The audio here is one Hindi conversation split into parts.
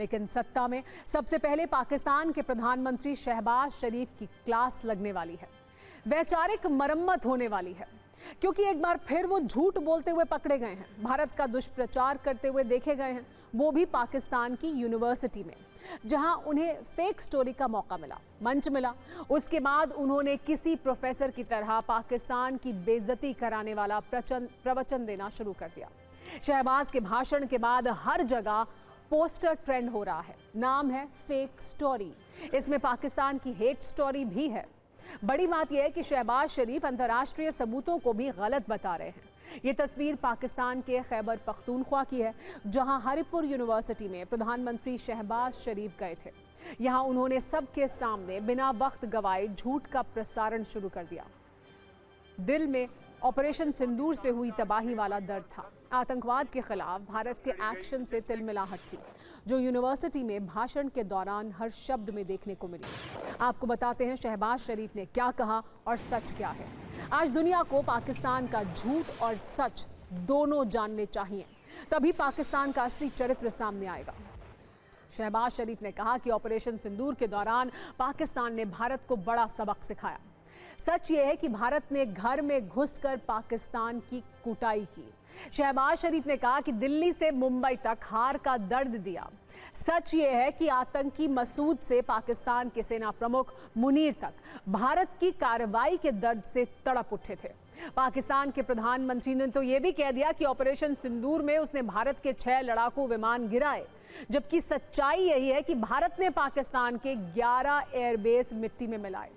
लेकिन सत्ता में सबसे पहले पाकिस्तान के प्रधानमंत्री शहबाज शरीफ की क्लास लगने वाली है। वैचारिक मरम्मत होने वाली है, क्योंकि एक बार फिर वो झूठ बोलते हुए पकड़े गए हैं, भारत का दुष्प्रचार करते हुए देखे गए हैं, वो भी पाकिस्तान की यूनिवर्सिटी में, जहां उन्हें फेक स्टोरी का मौका मिला, मंच मिला। उसके बाद उन्होंने किसी प्रोफेसर की तरह पाकिस्तान की बेइज्जती कराने वाला प्रवचन देना शुरू कर दिया। शहबाज के भाषण के बाद हर जगह पोस्टर ट्रेंड हो रहा है, नाम है फेक स्टोरी। इसमें पाकिस्तान की हेट स्टोरी भी है। बड़ी बात यह है कि शहबाज शरीफ अंतर्राष्ट्रीय सबूतों को भी गलत बता रहे हैं। ये तस्वीर पाकिस्तान के खैबर पख्तूनख्वा की है, जहां हरिपुर यूनिवर्सिटी में प्रधानमंत्री शहबाज शरीफ गए थे। यहां उन्होंने सबके सामने बिना वक्त गवाए झूठ का प्रसारण शुरू कर दिया। दिल में ऑपरेशन सिंदूर से हुई तबाही वाला दर्द था। आतंकवाद के खिलाफ भारत के एक्शन से तिलमिलाहट थी, जो यूनिवर्सिटी में भाषण के दौरान हर शब्द में देखने को मिली। आपको बताते हैं शहबाज शरीफ ने क्या कहा और सच क्या है। आज दुनिया को पाकिस्तान का झूठ और सच दोनों जानने चाहिए, तभी पाकिस्तान का असली चरित्र सामने आएगा। शहबाज शरीफ ने कहा कि ऑपरेशन सिंदूर के दौरान पाकिस्तान ने भारत को बड़ा सबक सिखाया। सच ये है कि भारत ने घर में घुसकर पाकिस्तान की कुटाई की। शहबाज शरीफ ने कहा कि दिल्ली से मुंबई तक हार का दर्द दिया। सच ये है कि आतंकी मसूद से पाकिस्तान के सेना प्रमुख मुनीर तक भारत की कार्रवाई के दर्द से तड़प उठे थे। पाकिस्तान के प्रधानमंत्री ने तो यह भी कह दिया कि ऑपरेशन सिंदूर में उसने भारत के 6 लड़ाकू विमान गिराए, जबकि सच्चाई यही है कि भारत ने पाकिस्तान के 11 एयरबेस मिट्टी में मिलाए।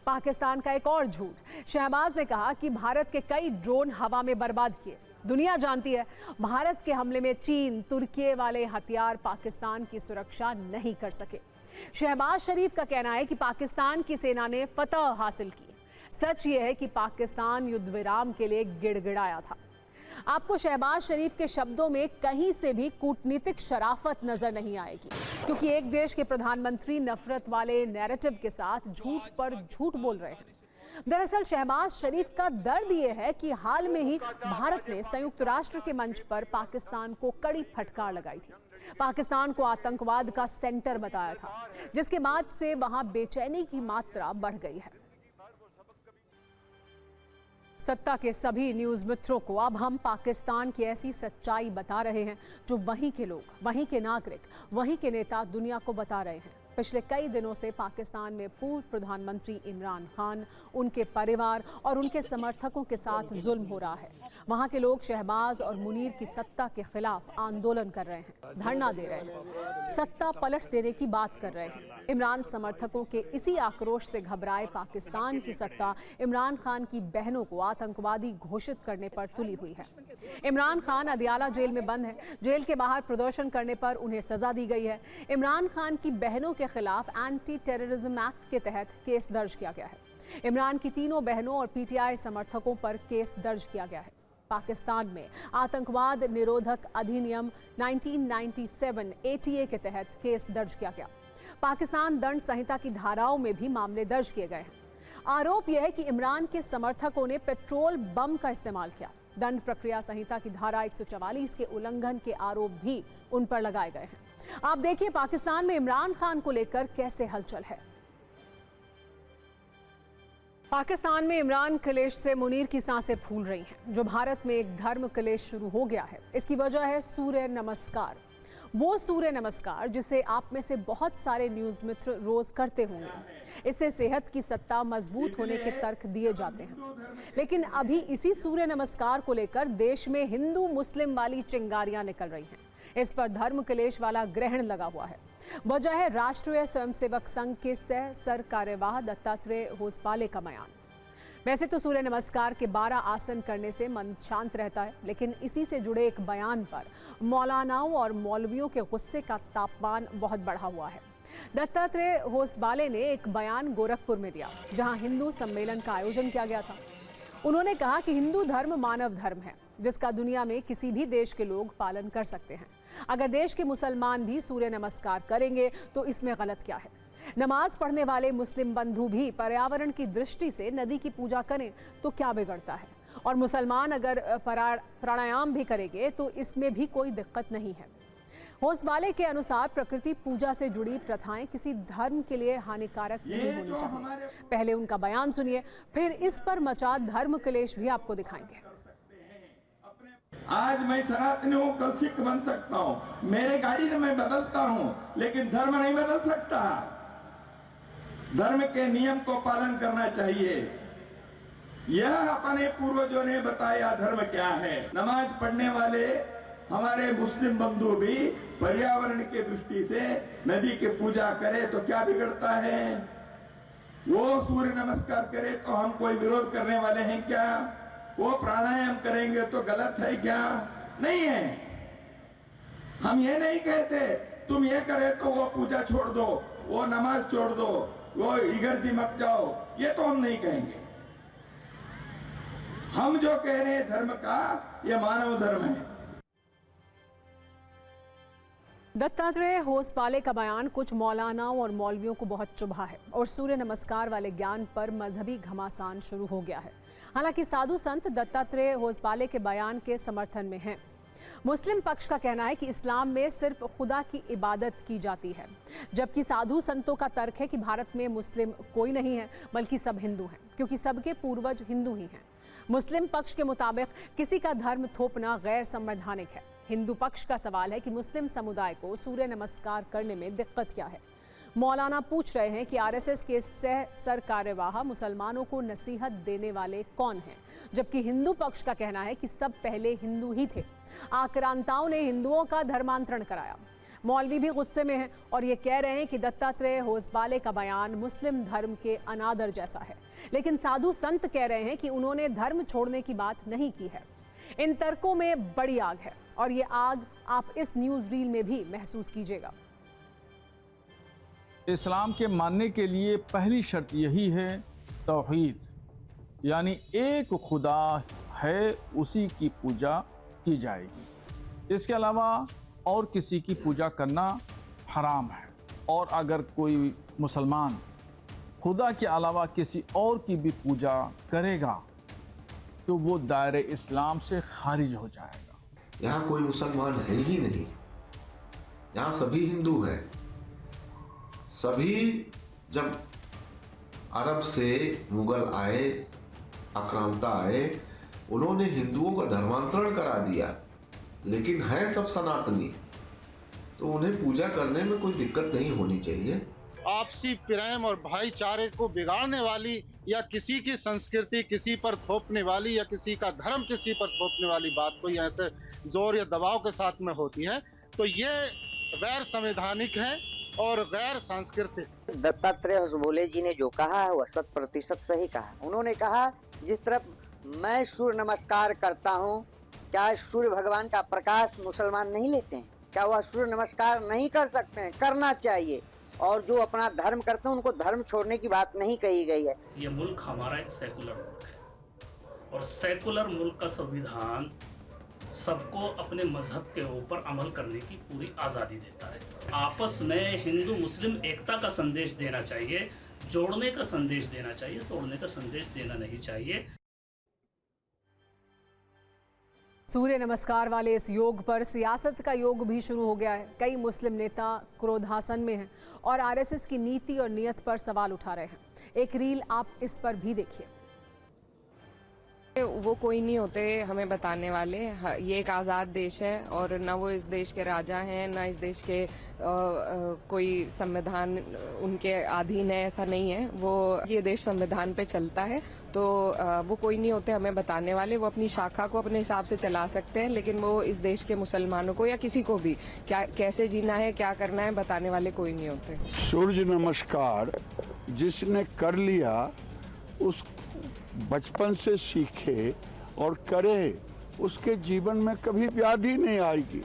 पाकिस्तान का एक और झूठ, शहबाज ने कहा कि भारत के कई ड्रोन हवा में बर्बाद किए। दुनिया जानती है भारत के हमले में चीन, तुर्की वाले हथियार पाकिस्तान की सुरक्षा नहीं कर सके। शहबाज शरीफ का कहना है कि पाकिस्तान की सेना ने फतह हासिल की। सच ये है कि पाकिस्तान युद्ध विराम के लिए गिड़गिड़ाया था। आपको शहबाज शरीफ के शब्दों में कहीं से भी कूटनीतिक शराफत नजर नहीं आएगी, क्योंकि एक देश के प्रधानमंत्री नफरत वाले नैरेटिव के साथ झूठ पर झूठ बोल रहे हैं। दरअसल शहबाज शरीफ का दर्द यह है कि हाल में ही भारत ने संयुक्त राष्ट्र के मंच पर पाकिस्तान को कड़ी फटकार लगाई थी। पाकिस्तान को आतंकवाद का सेंटर बताया था, जिसके बाद से वहां बेचैनी की मात्रा बढ़ गई है। सत्ता के सभी न्यूज़ मित्रों को अब हम पाकिस्तान की ऐसी सच्चाई बता रहे हैं जो वहीं के लोग, वहीं के नागरिक, वहीं के नेता दुनिया को बता रहे हैं। पिछले कई दिनों से पाकिस्तान में पूर्व प्रधानमंत्री इमरान खान, उनके परिवार और उनके समर्थकों के साथ जुल्म हो रहा है। वहां के लोग शहबाज और मुनीर की सत्ता के खिलाफ आंदोलन कर रहे हैं, धरना दे रहे हैं, सत्ता पलट देने की बात कर रहे हैं। इमरान समर्थकों के इसी आक्रोश से घबराए पाकिस्तान की सत्ता इमरान खान की बहनों को आतंकवादी घोषित करने पर तुली हुई है। इमरान खान अदियाला जेल में बंद है। जेल के बाहर प्रदर्शन करने पर उन्हें सजा दी गई है। इमरान खान की बहनों के खिलाफ एंटी टेररिज्म एक्ट के तहत केस दर्ज किया गया है। इमरान की तीनों बहनों और पीटीआई समर्थकों पर केस दर्ज किया गया है। पाकिस्तान में आतंकवाद निरोधक अधिनियम 1997 ATA के तहत केस दर्ज किया गया। पाकिस्तान दंड संहिता की धाराओं में भी मामले दर्ज किए गए हैं। आरोप यह है कि इमरान के समर्थकों ने पेट्रोल बम का इस्तेमाल किया। दंड प्रक्रिया संहिता की धारा 144 के उल्लंघन के आरोप भी उन पर लगाए गए हैं। आप देखिए पाकिस्तान में इमरान खान को लेकर कैसे हलचल है। पाकिस्तान में इमरान क्लेश से मुनीर की सांसें फूल रही हैं। जो भारत में एक धर्म क्लेश शुरू हो गया है, इसकी वजह है सूर्य नमस्कार। वो सूर्य नमस्कार जिसे आप में से बहुत सारे न्यूज़ मित्र रोज करते होंगे। इससे सेहत की सत्ता मजबूत होने के तर्क दिए जाते हैं, लेकिन अभी इसी सूर्य नमस्कार को लेकर देश में हिंदू मुस्लिम वाली चिंगारियां निकल रही हैं। इस पर धर्म क्लेश वाला ग्रहण लगा हुआ है। वजह है राष्ट्रीय स्वयंसेवक संघ के सह सर कार्यवाह दत्तात्रेय होसबाले का बयान। वैसे तो सूर्य नमस्कार के 12 आसन करने से मन शांत रहता है, लेकिन इसी से जुड़े एक बयान पर मौलानाओं और मौलवियों के गुस्से का तापमान बहुत बढ़ा हुआ है। दत्तात्रेय होसबाले ने एक बयान गोरखपुर में दिया, जहां हिंदू सम्मेलन का आयोजन किया गया था। उन्होंने कहा कि हिंदू धर्म मानव धर्म है, जिसका दुनिया में किसी भी देश के लोग पालन कर सकते हैं। अगर देश के मुसलमान भी सूर्य नमस्कार करेंगे तो इसमें गलत क्या है। नमाज पढ़ने वाले मुस्लिम बंधु भी पर्यावरण की दृष्टि से नदी की पूजा करें तो क्या बिगड़ता है, और मुसलमान अगर प्राणायाम भी करेंगे तो इसमें भी कोई दिक्कत नहीं है। होसबाले के अनुसार प्रकृति पूजा से जुड़ी प्रथाएं किसी धर्म के लिए हानिकारक नहीं होनी चाहिए। पहले उनका बयान सुनिए, फिर इस पर मचा धर्म क्लेश भी आपको दिखाएंगे। आज मैं सनातनी हूँ, कल सिख बन सकता हूँ, मेरे गाड़ी में मैं बदलता हूँ, लेकिन धर्म नहीं बदल सकता। धर्म के नियम को पालन करना चाहिए। यह अपने पूर्वजों ने बताया धर्म क्या है। नमाज पढ़ने वाले हमारे मुस्लिम बंधु भी पर्यावरण की दृष्टि से नदी की पूजा करे तो क्या बिगड़ता है? वो सूर्य नमस्कार करे तो हम कोई विरोध करने वाले हैं क्या? वो प्राणायाम करेंगे तो गलत है क्या? नहीं है। हम ये नहीं कहते तुम ये करे तो वो पूजा छोड़ दो, वो नमाज छोड़ दो, वो इगर्जी मत जाओ, ये तो हम नहीं कहेंगे। हम जो कह रहे हैं धर्म का, ये मानव धर्म है। दत्तात्रेय होसबाले का बयान कुछ मौलानाओं और मौलवियों को बहुत चुभा है और सूर्य नमस्कार वाले ज्ञान पर मजहबी घमासान शुरू हो गया है। हालांकि साधु संत दत्तात्रेय होसबाले के बयान के समर्थन में हैं। मुस्लिम पक्ष का कहना है कि इस्लाम में सिर्फ खुदा की इबादत की जाती है, जबकि साधु संतों का तर्क है कि भारत में मुस्लिम कोई नहीं है बल्कि सब हिंदू हैं, क्योंकि सबके पूर्वज हिंदू ही हैं। मुस्लिम पक्ष के मुताबिक किसी का धर्म थोपना गैर संवैधानिक है। हिंदू पक्ष का सवाल है कि मुस्लिम समुदाय को सूर्य नमस्कार करने में दिक्कत क्या है। मौलाना पूछ रहे हैं कि आरएसएस के सह सरकार्यवाह मुसलमानों को नसीहत देने वाले कौन हैं, जबकि हिंदू पक्ष का कहना है कि सब पहले हिंदू ही थे, आक्रांताओं ने हिंदुओं का धर्मांतरण कराया। मौलवी भी गुस्से में हैं और ये कह रहे हैं कि दत्तात्रेय होसबाले का बयान मुस्लिम धर्म के अनादर जैसा है, लेकिन साधु संत कह रहे हैं कि उन्होंने धर्म छोड़ने की बात नहीं की है। इन तर्कों में बड़ी आग है और ये आग आप इस न्यूज रील में भी महसूस कीजिएगा। इस्लाम के मानने के लिए पहली शर्त यही है तौहीद, यानी एक खुदा है, उसी की पूजा की जाएगी। इसके अलावा और किसी की पूजा करना हराम है। और अगर कोई मुसलमान खुदा के अलावा किसी और की भी पूजा करेगा तो वो दायरे इस्लाम से खारिज हो जाएगा। यहाँ कोई मुसलमान है ही नहीं, यहाँ सभी हिंदू हैं। सभी जब अरब से मुगल आए, आक्रांता आए, उन्होंने हिंदुओं का धर्मांतरण करा दिया, लेकिन हैं सब सनातनी, तो उन्हें पूजा करने में कोई दिक्कत नहीं होनी चाहिए। आपसी प्रेम और भाईचारे को बिगाड़ने वाली या किसी की संस्कृति किसी पर थोपने वाली या किसी का धर्म किसी पर थोपने वाली बात कोई ऐसे जोर या दबाव के साथ में होती है तो ये गैर संवैधानिक है और गैर सांस्कृतिक। दत्तात्रेय होसबाले जी ने जो कहा है वह 100% सही कहा। उन्होंने कहा जिस तरफ मैं सूर्य नमस्कार करता हूँ, क्या सूर्य भगवान का प्रकाश मुसलमान नहीं लेते हैं? क्या वह सूर्य नमस्कार नहीं कर सकते हैं? करना चाहिए। और जो अपना धर्म करते हैं उनको धर्म छोड़ने की बात नहीं कही गई है। ये मुल्क हमारा एक सेकुलर मुल्क है और सेकुलर मुल्क का संविधान सबको अपने मजहब के ऊपर अमल करने की पूरी आज़ादी देता है। आपस में हिंदू मुस्लिम एकता का संदेश देना चाहिए, जोड़ने का संदेश देना चाहिए, तोड़ने का संदेश देना नहीं चाहिए। सूर्य नमस्कार वाले इस योग पर सियासत का योग भी शुरू हो गया है। कई मुस्लिम नेता क्रोधासन में हैं और आरएसएस की नीति और नियत पर सवाल उठा रहे हैं। एक रील आप इस पर भी देखिए। वो कोई नहीं होते हमें बताने वाले। ये एक आज़ाद देश है और ना वो इस देश के राजा हैं, ना इस देश के कोई संविधान उनके अधीन है, ऐसा नहीं है। वो ये देश संविधान पे चलता है, तो वो कोई नहीं होते हमें बताने वाले। वो अपनी शाखा को अपने हिसाब से चला सकते हैं, लेकिन वो इस देश के मुसलमानों को या किसी को भी क्या कैसे जीना है, क्या करना है, बताने वाले कोई नहीं होते। सूर्य नमस्कार जिसने कर लिया उस बचपन से सीखे और करे, उसके जीवन में कभी व्याधि नहीं आएगी।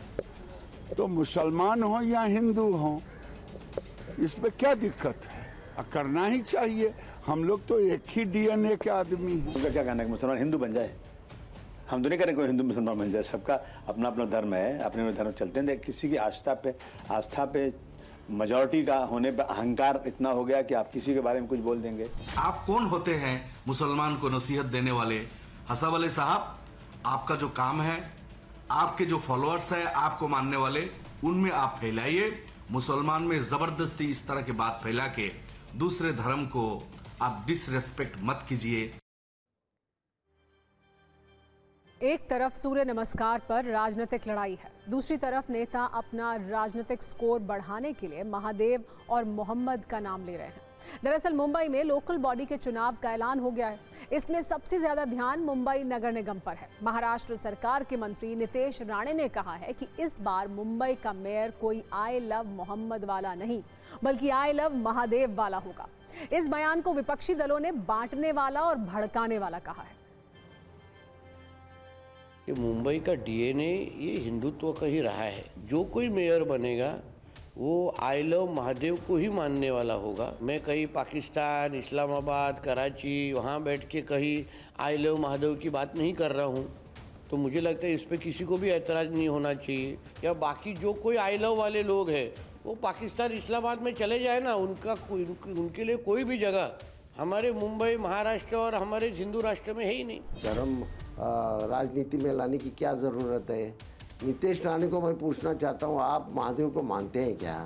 तो मुसलमान हो या हिंदू हो, इसमें क्या दिक्कत है? करना ही चाहिए। हम लोग तो एक ही डीएनए के आदमी हैं। उनका क्या कहना है कि मुसलमान हिंदू बन जाए? हम तो नहीं करें कोई हिंदू मुसलमान बन जाए। सबका अपना अपना धर्म है, अपने धर्म चलते हैं। किसी की आस्था पे मेजॉरिटी का होने पर अहंकार इतना हो गया कि आप किसी के बारे में कुछ बोल देंगे। आप कौन होते हैं मुसलमान को नसीहत देने वाले? हसन वाले साहब, आपका जो काम है, आपके जो फॉलोअर्स हैं, आपको मानने वाले, उनमें आप फैलाइए। मुसलमान में जबरदस्ती इस तरह की बात फैला के दूसरे धर्म को आप डिसरेस्पेक्ट मत कीजिए। एक तरफ सूर्य नमस्कार पर राजनीतिक लड़ाई है, दूसरी तरफ नेता अपना राजनीतिक स्कोर बढ़ाने के लिए महादेव और मोहम्मद का नाम ले रहे हैं। दरअसल मुंबई में लोकल बॉडी के चुनाव का ऐलान हो गया है। इसमें सबसे ज्यादा ध्यान मुंबई नगर निगम पर है। महाराष्ट्र सरकार के मंत्री नितेश राणे ने कहा है कि इस बार मुंबई का मेयर कोई आई लव मोहम्मद वाला नहीं, बल्कि आई लव महादेव वाला होगा। इस बयान को विपक्षी दलों ने बांटने वाला और भड़काने वाला कहा है। कि मुंबई का डीएनए ये हिंदुत्व का ही रहा है। जो कोई मेयर बनेगा वो आई लव महादेव को ही मानने वाला होगा। मैं कहीं पाकिस्तान, इस्लामाबाद, कराची वहाँ बैठ के कहीं आई लव महादेव की बात नहीं कर रहा हूँ। तो मुझे लगता है इस पे किसी को भी ऐतराज़ नहीं होना चाहिए। या बाकी जो कोई आई लव वाले लोग हैं वो पाकिस्तान, इस्लामाबाद में चले जाए ना, उनके लिए कोई भी जगह हमारे मुंबई, महाराष्ट्र और हमारे हिंदू राष्ट्र में है ही नहीं। धर्म राजनीति में लाने की क्या ज़रूरत है? नितेश राणे को मैं पूछना चाहता हूँ, आप महादेव को मानते हैं क्या?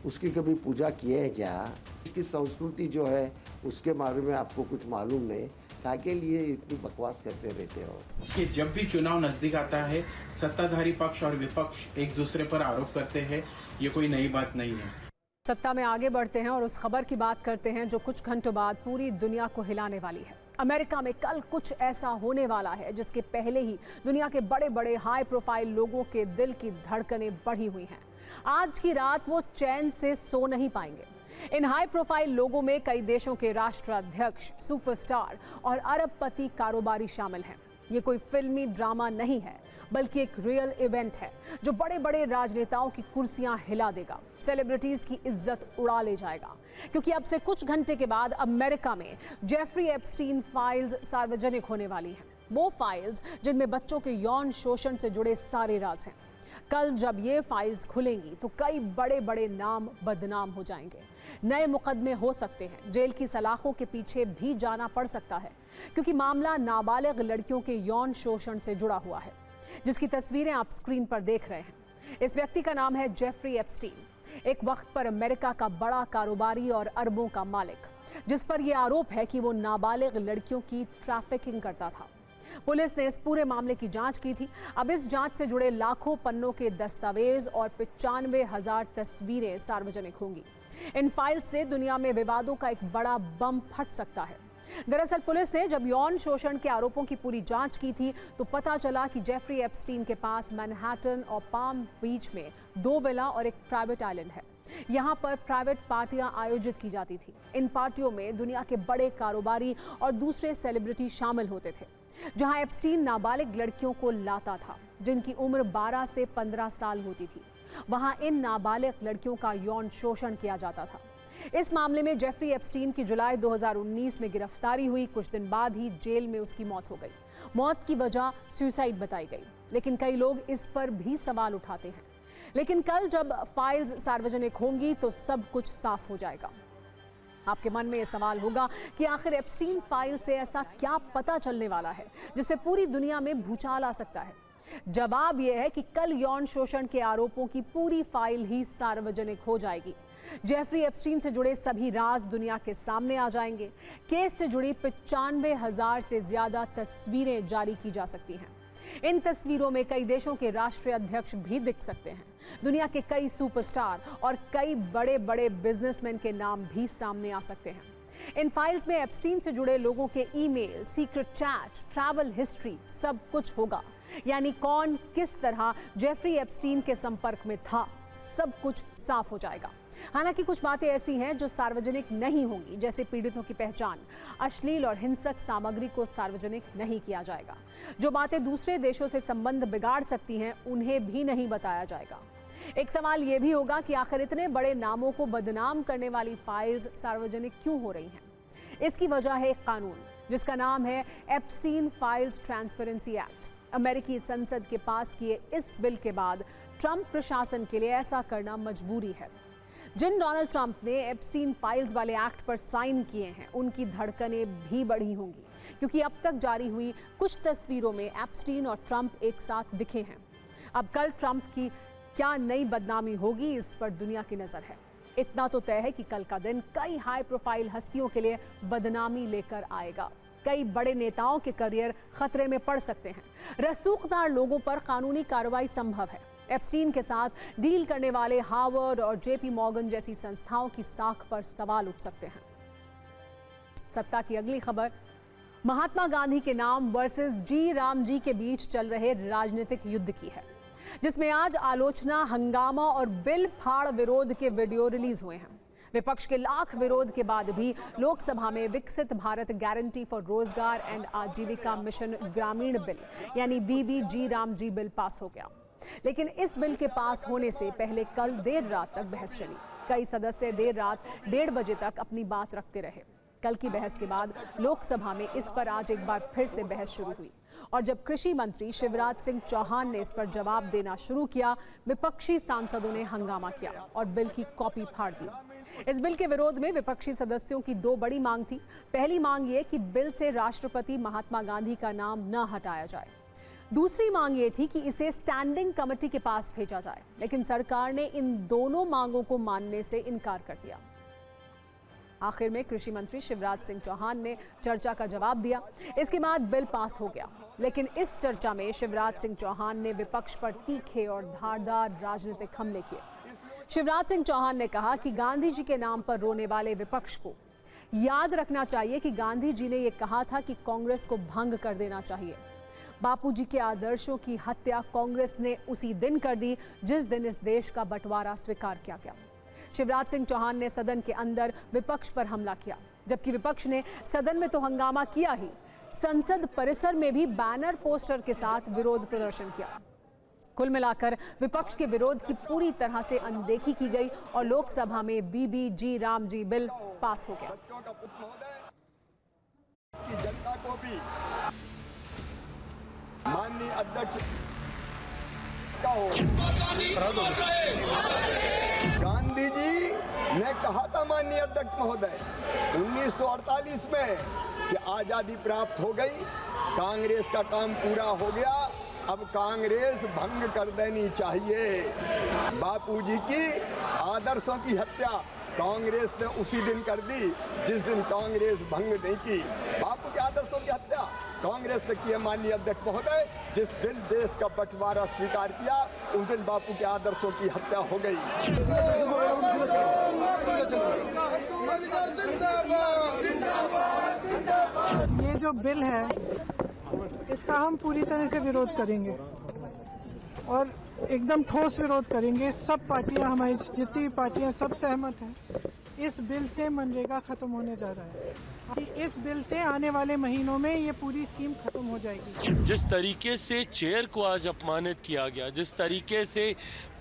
उसकी कभी पूजा किए हैं क्या? इसकी संस्कृति जो है उसके बारे में आपको कुछ मालूम नहीं, ताकि लिए इतनी बकवास करते रहते हो। कि जब भी चुनाव नजदीक आता है सत्ताधारी पक्ष और विपक्ष एक दूसरे पर आरोप करते हैं, ये कोई नई बात नहीं है। सत्ता में आगे बढ़ते हैं और उस खबर की बात करते हैं जो कुछ घंटों बाद पूरी दुनिया को हिलाने वाली है। अमेरिका में कल कुछ ऐसा होने वाला है जिसके पहले ही दुनिया के बड़े बड़े हाई प्रोफाइल लोगों के दिल की धड़कनें बढ़ी हुई हैं। आज की रात वो चैन से सो नहीं पाएंगे। इन हाई प्रोफाइल लोगों में कई देशों के राष्ट्राध्यक्ष, सुपरस्टार और अरबपति कारोबारी शामिल हैं। ये कोई फिल्मी ड्रामा नहीं है, बल्कि एक रियल इवेंट है जो बड़े बड़े राजनेताओं की कुर्सियां हिला देगा, सेलिब्रिटीज की इज्जत उड़ा ले जाएगा। क्योंकि अब से कुछ घंटे के बाद अमेरिका में जेफरी एप्स्टीन फाइल्स सार्वजनिक होने वाली हैं। वो फाइल्स जिनमें बच्चों के यौन शोषण से जुड़े सारे राज हैं। कल जब ये फाइल्स खुलेंगी तो कई बड़े बड़े नाम बदनाम हो जाएंगे। नए मुकदमे हो सकते हैं, जेल की सलाखों के पीछे भी जाना पड़ सकता है, क्योंकि मामला नाबालिग लड़कियों के यौन शोषण से जुड़ा हुआ है, जिसकी तस्वीरें आप स्क्रीन पर देख रहे हैं। इस व्यक्ति का नाम है जेफरी एप्स्टीन, एक वक्त पर अमेरिका का बड़ा कारोबारी और अरबों का मालिक, जिस पर यह आरोप है कि वो नाबालिग लड़कियों की ट्रैफिकिंग करता था। पुलिस ने इस पूरे मामले की जांच की थी। अब इस जांच से जुड़े लाखों पन्नों के दस्तावेज और 95,000 तस्वीरें सार्वजनिक होंगी। इन फाइल्स से दुनिया में विवादों का एक बड़ा बम फट सकता है। दरअसल पुलिस ने जब यौन शोषण के आरोपों की पूरी जांच की थी तो पता चला कि जेफरी एप्स्टीन के पास मैनहट्टन और पाम बीच में 2 विला और एक प्राइवेट आइलैंड है। यहाँ पर प्राइवेट पार्टियां आयोजित की जाती थी। इन पार्टियों में दुनिया के बड़े कारोबारी और दूसरे सेलिब्रिटी शामिल होते थे, जहां एप्स्टीन नाबालिग लड़कियों को लाता था जिनकी उम्र 12 से 15 साल होती थी। वहां इन नाबालिग लड़कियों का यौन शोषण किया जाता था। इस मामले में जेफरी एप्स्टीन की जुलाई 2019 में गिरफ्तारी हुई। कुछ दिन बाद ही जेल में उसकी मौत हो गई। मौत की वजह सुसाइड बताई गई, लेकिन कई लोग इस पर भी सवाल उठाते हैं। लेकिन कल जब फाइल्स सार्वजनिक होंगी तो सब कुछ साफ हो जाएगा। आपके मन में ये सवाल होगा कि आखिर एप्स्टीन फाइल से ऐसा क्या पता चलने वाला है जिससे पूरी दुनिया में भूचाल आ सकता है। जवाब यह है कि कल यौन शोषण के आरोपों की पूरी फाइल ही सार्वजनिक हो जाएगी। जेफरी एप्स्टीन से जुड़े सभी राज दुनिया के सामने आ जाएंगे। केस से जुड़ी 95,000 से ज्यादा तस्वीरें जारी की जा सकती हैं। इन तस्वीरों में कई देशों के राष्ट्रीय अध्यक्ष भी दिख सकते हैं। दुनिया के कई सुपरस्टार और कई बड़े बड़े बिजनेसमैन के नाम भी सामने आ सकते हैं। इन फाइल्स में एप्स्टीन से जुड़े लोगों के email, secret chat, travel history सब कुछ होगा। यानी कौन किस तरह जेफरी एप्स्टीन के संपर्क में था, सब कुछ साफ हो जाएगा। हालांकि कुछ बातें ऐसी हैं जो सार्वजनिक नहीं होंगी, जैसे पीड़ितों की पहचान। अश्लील और हिंसक सामग्री को सार्वजनिक नहीं किया जाएगा। जो बातें दूसरे देशों से संबंध बिगाड़ सकती हैं उन्हें भी नहीं बताया जाएगा। एक सवाल यह भी होगा कि आखिर इतने बड़े नामों को बदनाम करने वाली फाइल्स सार्वजनिक क्यों हो रही हैं। इसकी वजह है एक कानून जिसका नाम है एप्स्टीन फाइल्स ट्रांसपेरेंसी एक्ट। अमेरिकी संसद के पास किए इस बिल के बाद ट्रंप प्रशासन के लिए ऐसा करना मजबूरी है। जिन डोनाल्ड ट्रंप ने एप्स्टीन फाइल्स वाले एक्ट पर साइन किए हैं उनकी धड़कनें भी बढ़ी होंगी, क्योंकि अब तक जारी हुई कुछ तस्वीरों में एप्स्टीन और ट्रंप एक साथ दिखे हैं। अब कल ट्रंप की क्या नई बदनामी होगी, इस पर दुनिया की नजर है। इतना तो तय है कि कल का दिन कई हाई प्रोफाइल हस्तियों के लिए बदनामी लेकर आएगा। कई बड़े नेताओं के करियर खतरे में पड़ सकते हैं। रसूखदार लोगों पर कानूनी कार्रवाई संभव है। एप्स्टीन के साथ डील करने वाले हार्वर्ड और जेपी मॉर्गन जैसी संस्थाओं की साख पर सवाल उठ सकते हैं। सत्ता की अगली खबर महात्मा गांधी के नाम वर्सेस जी राम जी के बीच चल रहे राजनीतिक युद्ध की है, जिसमें आज आलोचना, हंगामा और बिल फाड़ विरोध के वीडियो रिलीज हुए हैं। विपक्ष के लाख विरोध के बाद भी लोकसभा में विकसित भारत गारंटी फॉर रोजगार एंड आजीविका मिशन ग्रामीण बिल यानी VBG Ram ji bill pass हो गया। लेकिन इस बिल के पास होने से पहले कल देर रात तक बहस चली। कई सदस्य देर रात 1:30 बजे तक अपनी बात रखते रहे। कल की बहस के बाद लोकसभा में इस पर आज एक बार फिर से बहस शुरू हुई और जब कृषि मंत्री शिवराज सिंह चौहान ने इस पर जवाब देना शुरू किया, विपक्षी सांसदों ने हंगामा किया और बिल की कॉपी फाड़ दी। इस बिल के विरोध में विपक्षी सदस्यों की 2 बड़ी मांग थी। पहली मांग ये कि बिल से राष्ट्रपति महात्मा गांधी का नाम न हटाया जाए। दूसरी मांग ये थी कि इसे स्टैंडिंग कमेटी के पास भेजा जाए, लेकिन सरकार ने इन दोनों मांगों को मानने से इनकार कर दिया। आखिर में कृषि मंत्री शिवराज सिंह चौहान ने चर्चा का जवाब दिया। इसके बाद बिल पास हो गया, लेकिन इस चर्चा में शिवराज सिंह चौहान ने विपक्ष पर तीखे और धारदार राजनीतिक हमले किए। शिवराज सिंह चौहान ने कहा कि गांधी जी के नाम पर रोने वाले विपक्ष को याद रखना चाहिए कि गांधी जी ने यह कहा था कि कांग्रेस को भंग कर देना चाहिए। बापूजी के आदर्शों की हत्या कांग्रेस ने उसी दिन कर दी जिस दिन इस देश का बंटवारा स्वीकार किया गया। शिवराज सिंह चौहान ने सदन के अंदर विपक्ष पर हमला किया, जबकि विपक्ष ने सदन में तो हंगामा किया ही, संसद परिसर में भी बैनर पोस्टर के साथ विरोध प्रदर्शन किया। कुल मिलाकर विपक्ष के विरोध की पूरी तरह से अनदेखी की गई और लोकसभा में VBG Ram ji bill pass हो गया। जनता को भी माननीय अध्यक्ष गांधी जी ने कहा था, माननीय अध्यक्ष महोदय, 1948 में कि आजादी प्राप्त हो गई, कांग्रेस का काम पूरा हो गया, अब कांग्रेस भंग कर देनी चाहिए। बापूजी की आदर्शों की हत्या कांग्रेस ने उसी दिन कर दी जिस दिन कांग्रेस भंग नहीं की। बापू के आदर्शों की हत्या कांग्रेस ने की है, माननीय अध्यक्ष महोदय। जिस दिन देश का बंटवारा स्वीकार किया उस दिन बापू के आदर्शों की हत्या हो गई। ये जो बिल है इसका हम पूरी तरह से विरोध करेंगे और एकदम ठोस विरोध करेंगे। सब पार्टियां, हमारी जितनी पार्टियां, सब सहमत हैं। इस बिल से मनरेगा खत्म होने जा रहा है। इस बिल से आने वाले महीनों में ये पूरी स्कीम खत्म हो जाएगी। जिस तरीके से चेयर को आज अपमानित किया गया, जिस तरीके से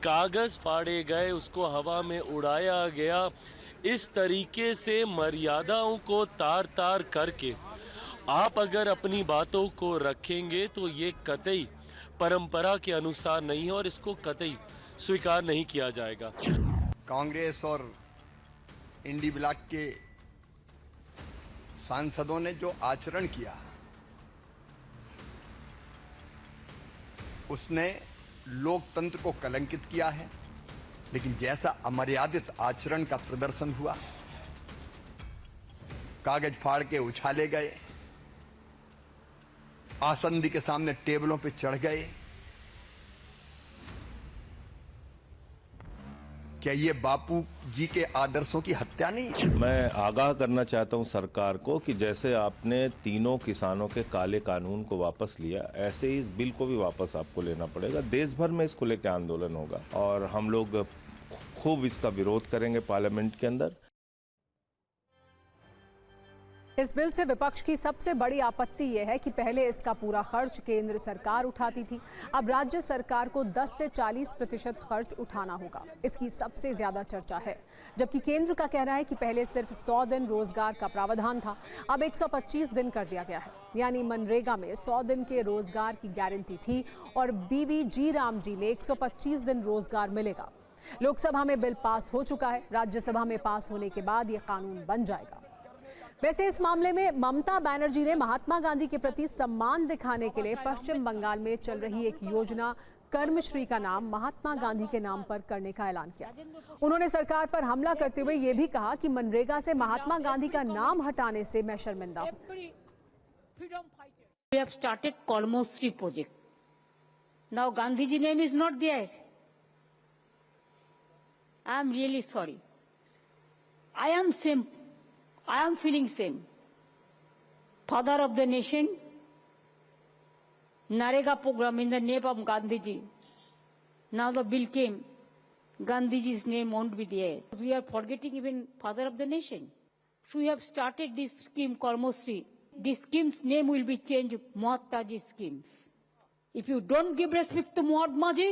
कागज फाड़े गए, उसको हवा में उड़ाया गया, इस तरीके से मर्यादाओं को तार तार करके आप अगर अपनी बातों को रखेंगे तो ये कतई परंपरा के अनुसार नहीं है और इसको कतई स्वीकार नहीं किया जाएगा। कांग्रेस और इंडी ब्लॉक के सांसदों ने जो आचरण किया उसने लोकतंत्र को कलंकित किया है। लेकिन जैसा अमर्यादित आचरण का प्रदर्शन हुआ, कागज फाड़ के उछाले गए, आसंदी के सामने टेबलों पे चढ़ गए, क्या ये बापू जी के आदर्शों की हत्या नहीं है? मैं आगाह करना चाहता हूं सरकार को कि जैसे आपने तीनों किसानों के काले कानून को वापस लिया, ऐसे ही इस बिल को भी वापस आपको लेना पड़ेगा। देश भर में इसको लेकर आंदोलन होगा और हम लोग खूब इसका विरोध करेंगे पार्लियामेंट के अंदर। इस बिल से विपक्ष की सबसे बड़ी आपत्ति यह है कि पहले इसका पूरा खर्च केंद्र सरकार उठाती थी, अब राज्य सरकार को 10 से 40% खर्च उठाना होगा। इसकी सबसे ज्यादा चर्चा है, जबकि केंद्र का कहना है कि पहले सिर्फ 100 दिन रोजगार का प्रावधान था, अब 125 दिन कर दिया गया है। यानी मनरेगा में 100 दिन के रोजगार की गारंटी थी और BBG राम जी में 125 दिन रोजगार मिलेगा। लोकसभा में बिल पास हो चुका है, राज्यसभा में पास होने के बाद ये कानून बन जाएगा। वैसे इस मामले में ममता बनर्जी ने महात्मा गांधी के प्रति सम्मान दिखाने के लिए पश्चिम बंगाल में चल रही एक योजना कर्मश्री का नाम महात्मा गांधी के नाम पर करने का ऐलान किया। उन्होंने सरकार पर हमला करते हुए ये भी कहा कि मनरेगा से महात्मा गांधी का नाम हटाने से मैं शर्मिंदा हूं। We have started Karmosri project. Now Gandhiji name is not there. I am really sorry. I am same. I am feeling same. Father of the nation. Narega program in the name of Gandhiji. Now the bill came. Gandhiji's name won't be there. We are forgetting even father of the nation. So we have started this scheme, Karmosri. This scheme's name will be changed, Mahatma Ji schemes. If you don't give respect to Mahatma Ji,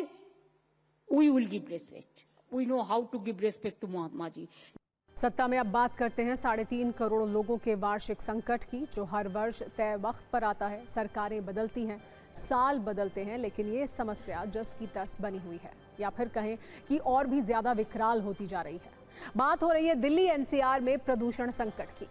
we will give respect. We know how to give respect to Mahatma Ji. सत्ता में अब बात करते हैं 3.5 करोड़ लोगों के वार्षिक संकट की, जो हर वर्ष तय वक्त पर आता है। सरकारें बदलती हैं, साल बदलते हैं, लेकिन ये समस्या जस की तस बनी हुई है, या फिर कहें कि और भी ज्यादा विकराल होती जा रही है। बात हो रही है दिल्ली एनसीआर में प्रदूषण संकट की।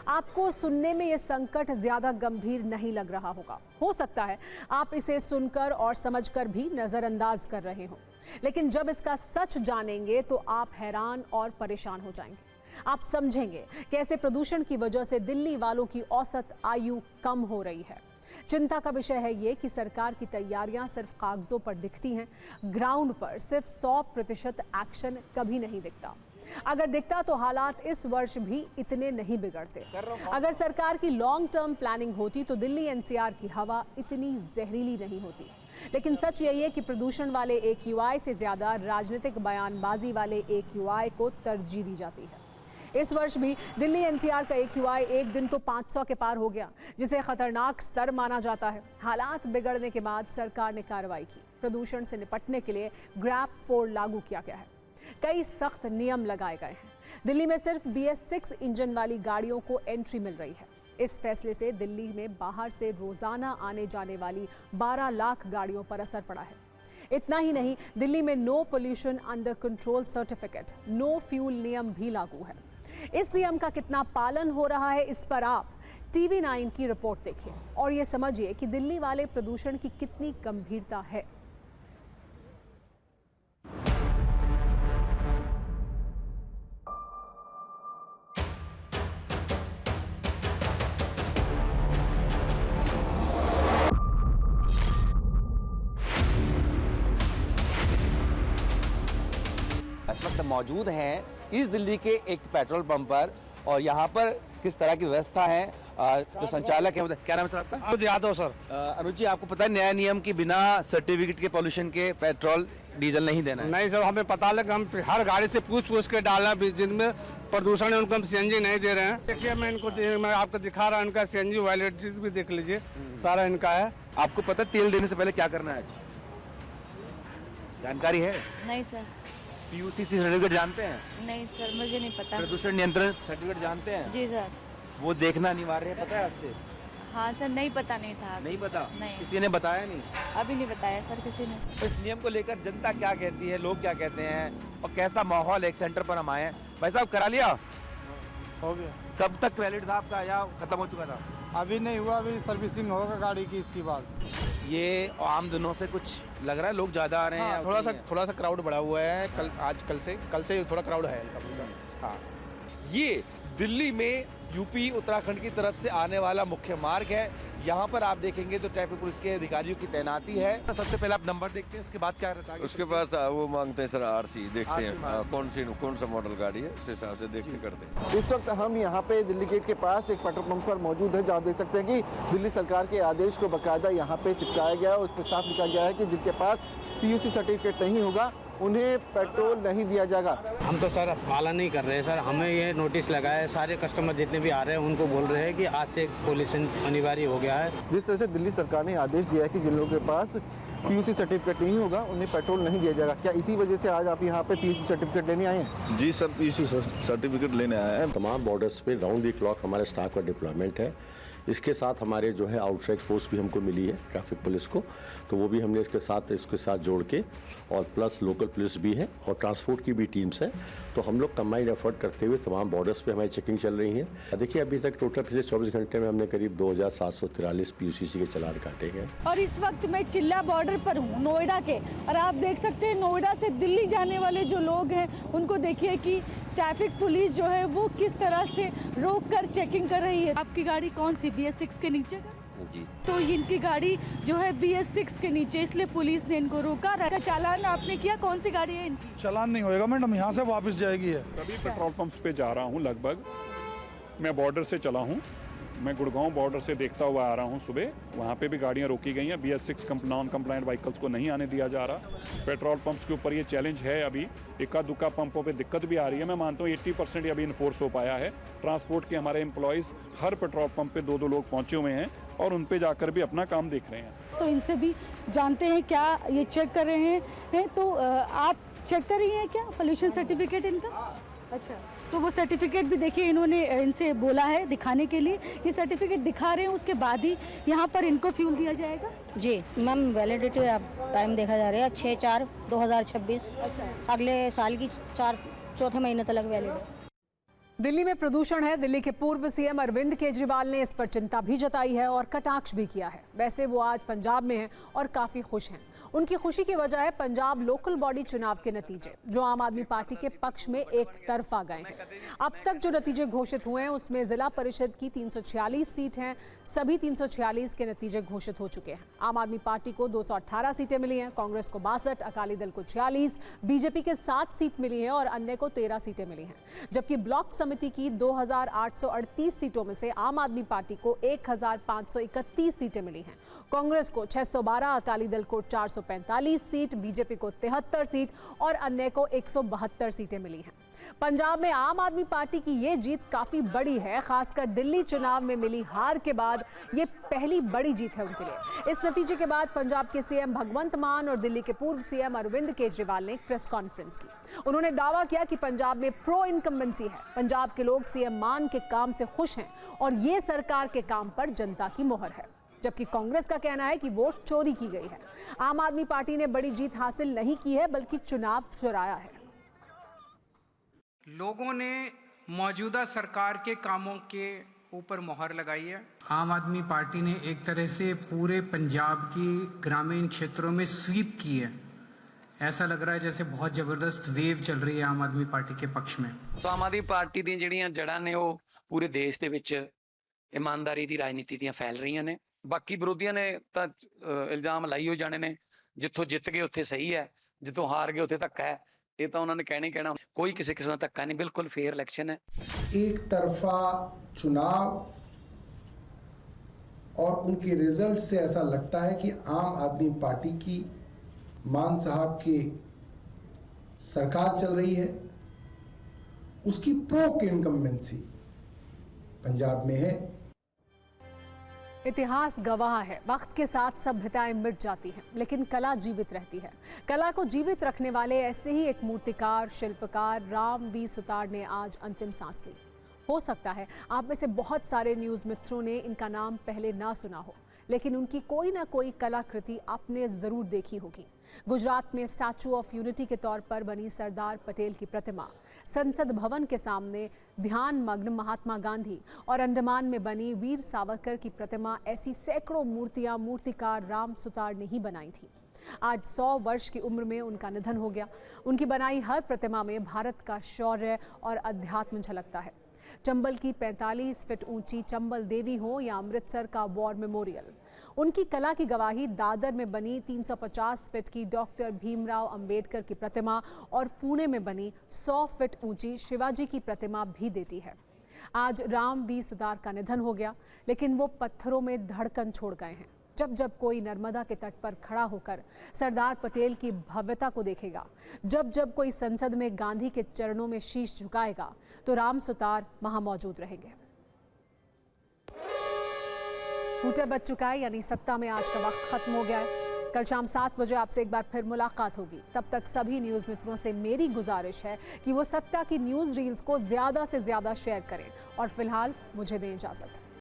आपको सुनने में यह संकट ज्यादा गंभीर नहीं लग रहा होगा। हो सकता है आप इसे सुनकर और समझकर भी नजरअंदाज कर रहे हो, लेकिन जब इसका सच जानेंगे तो आप हैरान और परेशान हो जाएंगे। आप समझेंगे कैसे प्रदूषण की वजह से दिल्ली वालों की औसत आयु कम हो रही है। चिंता का विषय है ये कि सरकार की तैयारियां सिर्फ कागजों पर दिखती हैं, ग्राउंड पर सिर्फ 100% एक्शन कभी नहीं दिखता। अगर दिखता तो हालात इस वर्ष भी इतने नहीं बिगड़ते। अगर सरकार की लॉन्ग टर्म प्लानिंग होती तो दिल्ली एनसीआर की हवा इतनी जहरीली नहीं होती। लेकिन सच यही है कि प्रदूषण वाले AQI से ज्यादा राजनीतिक बयानबाजी वाले AQI को तरजीह दी जाती है। इस वर्ष भी दिल्ली एनसीआर का AQI एक दिन तो 500 के पार हो गया, जिसे खतरनाक स्तर माना जाता है। हालात बिगड़ने के बाद सरकार ने कार्रवाई की। प्रदूषण से निपटने के लिए ग्रैप 4 लागू किया गया है। कई सख्त नियम लगाए गए हैं। दिल्ली में सिर्फ BS6 इंजन वाली गाड़ियों को एंट्री मिल रही है। इस फैसले से दिल्ली में बाहर से रोजाना आने जाने वाली 12 लाख गाड़ियों पर असर पड़ा है। इतना ही नहीं, दिल्ली में no pollution under control certificate, no fuel नियम भी लागू है। इस नियम का कितना पालन हो रहा है, इस पर आप TV9 की रिपोर्ट देखिए और ये समझिए कि दिल्ली वाले प्रदूषण की कितनी गंभीरता है। इस वक्त मौजूद हैं इस दिल्ली के एक पेट्रोल पंप पर, और यहाँ पर किस तरह की व्यवस्था है, जो संचालक है, क्या नाम है सर आपका? अनुज यादव सर। अनुज जी, आपको पता है नया नियम की बिना सर्टिफिकेट के पॉल्यूशन के पेट्रोल डीजल नहीं देना है? नहीं सर, हमें पता लगा, हम हर गाड़ी से पूछ के डाला, जिनमें प्रदूषण है उनको हम CNG नहीं दे रहे हैं। देखिए मैं आपको दिखा रहा हूँ, इनका CNG वैलिडिटी भी देख लीजिए, सारा इनका है। आपको पता है तेल देने से पहले क्या करना है? जानकारी है? नहीं सर। PUCC सर्टिफिकेट जानते हैं? नहीं सर, मुझे नहीं पता। प्रदूषण नियंत्रण सर्टिफिकेट जानते हैं? जी सर। वो देखना अनिवार्य है, पता है आपसे? हाँ सर, नहीं पता नहीं था। नहीं पता? नहीं। किसी ने बताया नहीं? अभी नहीं बताया सर किसी ने। इस नियम को लेकर जनता क्या कहती है, लोग क्या कहते हैं, और कैसा माहौल एक सेंटर पर हम आए हैं? भाई साहब, करा लिया? हो गया। कब तक वैलिड था आपका, या खत्म हो चुका था? अभी नहीं हुआ, अभी सर्विसिंग होगा गाड़ी की इसके बाद। ये आम दिनों से कुछ लग रहा है, लोग ज्यादा आ रहे हैं? थोड़ा सा क्राउड बढ़ा हुआ है, कल से थोड़ा क्राउड है। हाँ, ये दिल्ली में यूपी उत्तराखंड की तरफ से आने वाला मुख्य मार्ग है। यहाँ पर आप देखेंगे तो ट्रैफिक पुलिस के अधिकारियों की तैनाती है। सबसे पहले आप नंबर देखते हैं, उसके बाद क्या रहता है? उसके बाद वो मांगते हैं सर RC, देखते हैं कौन सा मॉडल गाड़ी है, उस हिसाब से देखते करते हैं। इस वक्त हम यहाँ पे दिल्ली गेट के पास एक पेट्रोल पंप पर मौजूद है, जहाँ देख सकते हैं कि दिल्ली सरकार के आदेश को बाकायदा यहाँ पे चिपकाया गया है और उस पर साफ लिखा गया है कि जिनके पास PUC सर्टिफिकेट नहीं होगा उन्हें पेट्रोल नहीं दिया जाएगा। हम तो सर पालन नहीं कर रहे हैं सर, हमें ये नोटिस लगा है, सारे कस्टमर जितने भी आ रहे हैं उनको बोल रहे हैं कि आज से पोल्यूशन अनिवार्य हो गया है। जिस तरह से दिल्ली सरकार ने आदेश दिया है कि जिन लोगों के पास PUC सर्टिफिकेट नहीं होगा उन्हें पेट्रोल नहीं दिया जाएगा, क्या इसी वजह से आज आप यहाँ पे PUC सर्टिफिकेट लेने आए हैं? जी सर, PUC सर्टिफिकेट लेने आए हैं। तमाम बॉर्डर्स पे राउंड द क्लॉक हमारे स्टाफ का डिप्लॉयमेंट है। इसके साथ हमारे जो है आउटसाइड फोर्स भी हमको मिली है ट्रैफिक पुलिस को, तो वो भी हमने इसके साथ जोड़ के, और प्लस लोकल पुलिस भी है और ट्रांसपोर्ट की भी टीम्स हैं, तो हम लोग कंबाइंड एफर्ट करते हुए तमाम बॉर्डर्स पे हमारी चेकिंग चल रही है। देखिए अभी तक टोटल पिछले 24 घंटे में हमने करीब 2743 PUCC के चालान काटे हैं। और इस वक्त मैं चिल्ला बॉर्डर पर हूँ नोएडा के, और आप देख सकते हैं नोएडा से दिल्ली जाने वाले जो लोग हैं उनको देखिए कि ट्रैफिक पुलिस जो है वो किस तरह से रोक कर चेकिंग कर रही है। आपकी गाड़ी कौन सी BS6 के नीचे जी, तो इनकी गाड़ी जो है BS6 के नीचे, इसलिए पुलिस ने इनको रोका। चालान आपने किया? कौन सी गाड़ी है इनकी? चालान नहीं होएगा मैडम, यहाँ से वापस जाएगी है। अभी पेट्रोल पंप्स पे जा रहा हूँ, लगभग मैं बॉर्डर से चला हूँ, मैं गुड़गांव बॉर्डर से देखता हुआ आ रहा हूँ सुबह, वहाँ पे भी गाड़ियाँ रोकी गई हैं। BS6 नॉन कंप्लायंट व्हीकल्स को नहीं आने दिया जा रहा। पेट्रोल पंप्स के ऊपर ये चैलेंज है, अभी इक्का दुक्का पंपों पे दिक्कत भी आ रही है। मैं मानता हूँ 80% अभी इन्फोर्स हो पाया है। ट्रांसपोर्ट के हमारे एम्प्लॉयज़ हर पेट्रोल पंप पे 2-2 लोग पहुँचे हुए हैं और उन पे जाकर भी अपना काम देख रहे हैं। तो इनसे भी जानते हैं क्या ये चेक कर रहे हैं। तो आप चेक कर रही हैं क्या पोल्यूशन सर्टिफिकेट इनका? अच्छा, तो वो सर्टिफिकेट भी देखिए इन्होंने इनसे बोला है दिखाने के लिए। ये सर्टिफिकेट दिखा रहे हैं, उसके बाद ही यहाँ पर इनको फ्यूल दिया जाएगा। जी मैम, वैलिडिटी टाइम देखा जा रहा है 6/4/2026। अगले साल की चौथे महीने तक वैलिडिटी। दिल्ली में प्रदूषण है। दिल्ली के पूर्व CM अरविंद केजरीवाल ने इस पर चिंता भी जताई है और कटाक्ष भी किया है। वैसे वो आज पंजाब में हैं और काफ़ी खुश हैं। उनकी खुशी की वजह है पंजाब लोकल बॉडी चुनाव के नतीजे, जो आम आदमी पार्टी के पक्ष में एक तरफा गए हैं। अब तक जो नतीजे घोषित हुए हैं उसमें जिला परिषद की 346 सीट हैं। सभी 346 के नतीजे घोषित हो चुके हैं। आम आदमी पार्टी को 218 सीटें मिली हैं, कांग्रेस को 62, अकाली दल को 46, बीजेपी के 7 सीट मिली हैं और अन्य को 13 सीटें मिली हैं। जबकि ब्लॉक समिति की 2838 सीटों में से आम आदमी पार्टी को 1531 सीटें मिली हैं, कांग्रेस को 612, अकाली दल को 445 सीट, बीजेपी को 73 सीट और अन्य को 172 सीटें मिली हैं। पंजाब में आम आदमी पार्टी की ये जीत काफी बड़ी है। खासकर दिल्ली चुनाव में मिली हार के बाद ये पहली बड़ी जीत है उनके लिए। इस नतीजे के बाद पंजाब के CM भगवंत मान और दिल्ली के पूर्व CM अरविंद केजरीवाल ने एक प्रेस कॉन्फ्रेंस की। उन्होंने दावा किया कि पंजाब में प्रो इनकम्बेंसी है। पंजाब के लोग CM मान के काम से खुश हैं और ये सरकार के काम पर जनता की मोहर है। जबकि कांग्रेस का कहना है कि वोट चोरी की गई है। आम आदमी पार्टी ने बड़ी जीत हासिल नहीं की है बल्कि चुनाव चुराया है। लोगों ने मौजूदा सरकार के कामों के ऊपर मोहर लगाई है। आम आदमी पार्टी ने एक तरह से पूरे पंजाब की ग्रामीण क्षेत्रों में स्वीप की है। ऐसा लग रहा है जैसे बहुत जबरदस्त वेव चल रही है आम आदमी पार्टी के पक्ष में। तो आम आदमी पार्टी ਦੀਆਂ ਜਿਹੜੀਆਂ ਜੜਾਂ ਨੇ ਉਹ ਪੂਰੇ ਦੇਸ਼ ਦੇ ਵਿੱਚ ਇਮਾਨਦਾਰੀ ਦੀ ਰਾਜਨੀਤੀ ਦੀਆਂ ਫੈਲ ਰਹੀਆਂ ਨੇ। ਬਾਕੀ ਵਿਰੋਧੀਆਂ ਨੇ ਤਾਂ ਇਲਜ਼ਾਮ ਲਾਈ ਹੋ ਜਾਣੇ ਨੇ, ਜਿੱਥੋਂ ਜਿੱਤ ਗਏ ਉੱਥੇ ਸਹੀ ਹੈ, ਜਿੱਥੋਂ ਹਾਰ ਗਏ ਉੱਥੇ ਧੱਕਾ ਹੈ। ये तो उन्होंने कहना कोई किसी किस्म का धक्का नहीं, बिल्कुल फेयर इलेक्शन है। एक तरफा चुनाव और उनके रिजल्ट से ऐसा लगता है कि आम आदमी पार्टी की मान साहब की सरकार चल रही है, उसकी प्रो इनकम्बेंसी पंजाब में है। इतिहास गवाह है, वक्त के साथ सभ्यताएं मिट जाती हैं लेकिन कला जीवित रहती है। कला को जीवित रखने वाले ऐसे ही एक मूर्तिकार शिल्पकार राम V सुतार ने आज अंतिम सांस ली। हो सकता है आप में से बहुत सारे न्यूज़ मित्रों ने इनका नाम पहले ना सुना हो, लेकिन उनकी कोई ना कोई कलाकृति आपने ज़रूर देखी होगी। गुजरात में स्टैचू ऑफ यूनिटी के तौर पर बनी सरदार पटेल की प्रतिमा, संसद भवन के सामने ध्यान मग्न महात्मा गांधी और अंडमान में बनी वीर सावरकर की प्रतिमा, ऐसी सैकड़ों मूर्तियां मूर्तिकार राम सुतार ने ही बनाई थी। आज 100 वर्ष की उम्र में उनका निधन हो गया। उनकी बनाई हर प्रतिमा में भारत का शौर्य और अध्यात्म झलकता है। चंबल की 45 फीट ऊंची चंबल देवी हो या अमृतसर का वॉर मेमोरियल, उनकी कला की गवाही दादर में बनी 350 फीट की डॉक्टर भीमराव अंबेडकर की प्रतिमा और पुणे में बनी 100 फीट ऊंची शिवाजी की प्रतिमा भी देती है। आज राम V सुतार का निधन हो गया, लेकिन वो पत्थरों में धड़कन छोड़ गए हैं। जब जब कोई नर्मदा के तट पर खड़ा होकर सरदार पटेल की भव्यता को देखेगा, जब जब कोई संसद में गांधी के चरणों में शीश झुकाएगा, तो राम सुतार वहां मौजूद रहेंगे। हूटर बज चुका है, यानी सत्ता में आज का वक्त खत्म हो गया है। कल शाम 7 बजे आपसे एक बार फिर मुलाकात होगी। तब तक सभी न्यूज़ मित्रों से मेरी गुजारिश है कि वो सत्ता की न्यूज़ रील्स को ज़्यादा से ज़्यादा शेयर करें और फिलहाल मुझे दें इजाज़त।